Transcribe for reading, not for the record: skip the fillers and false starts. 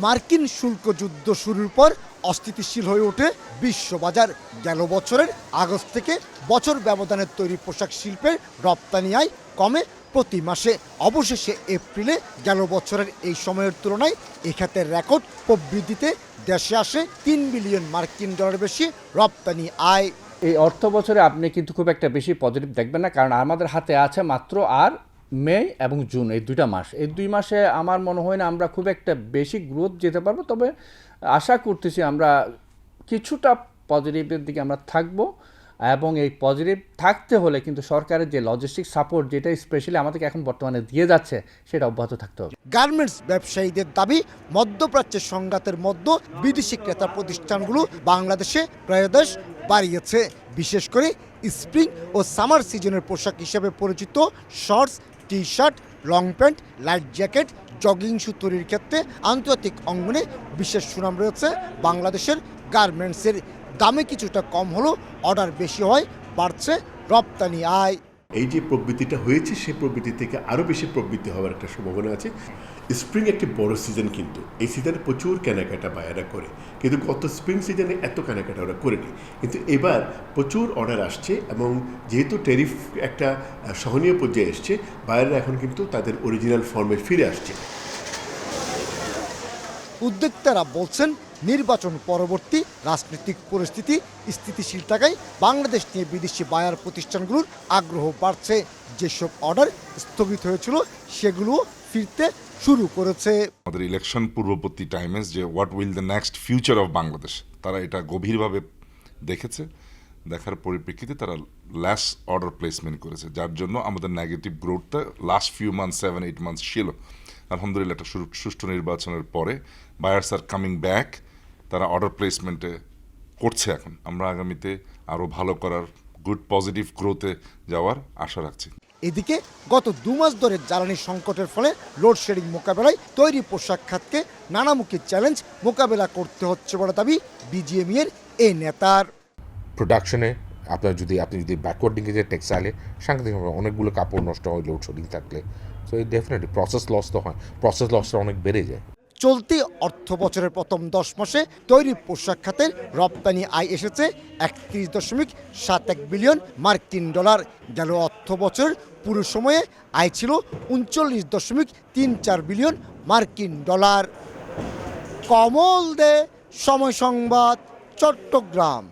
মার্কিন শুল্ক যুদ্ধ শুরুর পর অস্থিতিশীল হয়ে ওঠে বিশ্ববাজার। গেল বছরের আগস্ট থেকে বছর ব্যবধানের তৈরি পোশাক শিল্পের রপ্তানি আয় কমে প্রতি মাসে। অবশেষে এপ্রিলে গেল বছরের এই সময়ের তুলনায় এ খাতের রেকর্ড প্রবৃদ্ধিতে দেশে আসে $3 বিলিয়ন বেশি রপ্তানি আয়। এই অর্থ বছরে আপনি কিন্তু খুব একটা বেশি পজিটিভ দেখবেন না, কারণ আমাদের হাতে আছে মাত্র আর মে এবং জুন, এই 2টা মাস। এই 2 মাসে আমার মনে হয় না আমরা খুব একটা বেশি গ্রোথ যেতে পারবো, তবে আশা করতেছি আমরা কিছুটা পজিটিভের দিকে আমরা থাকবো। এবং এই পজিটিভ থাকতে হলে কিন্তু সরকারের যে লজিস্টিক সাপোর্ট, যেটা স্পেশালি আমাদেরকে এখন বর্তমানে দিয়ে যাচ্ছে, সেটা অব্যাহত থাকতে হবে। গার্মেন্টস ব্যবসায়ীদের দাবি, মধ্যপ্রাচ্যের সংঘাতের মধ্যে বিদেশি ক্রেতা প্রতিষ্ঠানগুলো বাংলাদেশে প্রবেশ বাড়িয়েছে। বিশেষ করে স্প্রিং ও সামার সিজনের পোশাক হিসেবে পরিচিত shorts, T shirt, long pant, light jacket, jogging shoe তৈরির ক্ষেত্রে আন্তর্জাতিক অঙ্গনে বিশেষ সুনাম রয়েছে বাংলাদেশের গার্মেন্টসের। দামে কিছুটা কম হলেও অর্ডার বেশি হয়, বাড়ছে রপ্তানি আয়। এই যে প্রবৃত্তিটা হয়েছে, সেই প্রবৃত্তি থেকে আরও বেশি প্রবৃত্তি হওয়ার একটা সম্ভাবনা আছে। স্প্রিং একটি বড় সিজন, কিন্তু এই সিজনে প্রচুর কেনাকাটা বায়াররা করে, কিন্তু গত স্প্রিং সিজনে এত কেনাকাটা ওরা করেনি। কিন্তু এবার প্রচুর অর্ডার আসছে এবং যেহেতু ট্যারিফ একটা সহনীয় পর্যায়ে এসছে, বায়াররা এখন কিন্তু তাদের অরিজিনাল ফর্মে ফিরে আসছে। উদ্যোক্তারা বলছেন, নির্বাচন পরবর্তী রাজনৈতিক পরিস্থিতি স্থিতিশীল থাকায় বাংলাদেশ নিয়ে বিদেশি বায়ার প্রতিষ্ঠানগুলোর আগ্রহ বাড়ছে। যেসব অর্ডার স্থগিত হয়েছিল সেগুলো ফিরতে শুরু করেছে। আমাদের ইলেকশন পূর্ববর্তী টাইমে যে what will the next future of Bangladesh, তারা এটা গভীরভাবে দেখেছে। দেখার পরিপ্রেক্ষিতে তারা ল্যাস অর্ডার প্লেসমেন্ট করেছে, যার জন্য আমাদের নেগেটিভ গ্রোথটা লাস্ট ফিউ মান্থস 7-8 মান্থস ছিল। আলহামদুলিল্লাহ, একটা সুষ্ঠু নির্বাচনের পরে বায়ার্স আর কামিং ব্যাক, তারা অর্ডার প্লেসমেন্টে করছে। এখন আমরা আগামীতে আরও ভালো করার, গুড পজিটিভ গ্রোথে যাওয়ার আশা রাখছি। এদিকে গত 2 মাস ধরে জ্বালানি সংকটের ফলে লোডশেডিং মোকাবেলায় তৈরি পোশাক খাতকে নানামুখী চ্যালেঞ্জ মোকাবেলা করতে হচ্ছে বলে দাবি বিজিএমইএ এর এই নেতার। প্রোডাকশনে আপনি যদি ব্যাকওয়ার্ড লিঙ্কেজে টেক্সটাইলে সাংঘাতিকভাবে অনেকগুলো কাপড় নষ্ট হয় লোডশেডিং থাকলে। সো এই ডেফিনেটলি প্রসেস লস তো হয়, প্রসেস লসটা অনেক বেড়ে যায়। চলতি অর্থ বছরের প্রথম 10 মাসে তৈরি পোশাক খাতের রপ্তানি আয় এসেছে $31.71 বিলিয়ন। গেল অর্থ বছরের পুরো সময়ে আয় ছিল $39.34 বিলিয়ন। কমল দে, সময় সংবাদ, চট্টগ্রাম।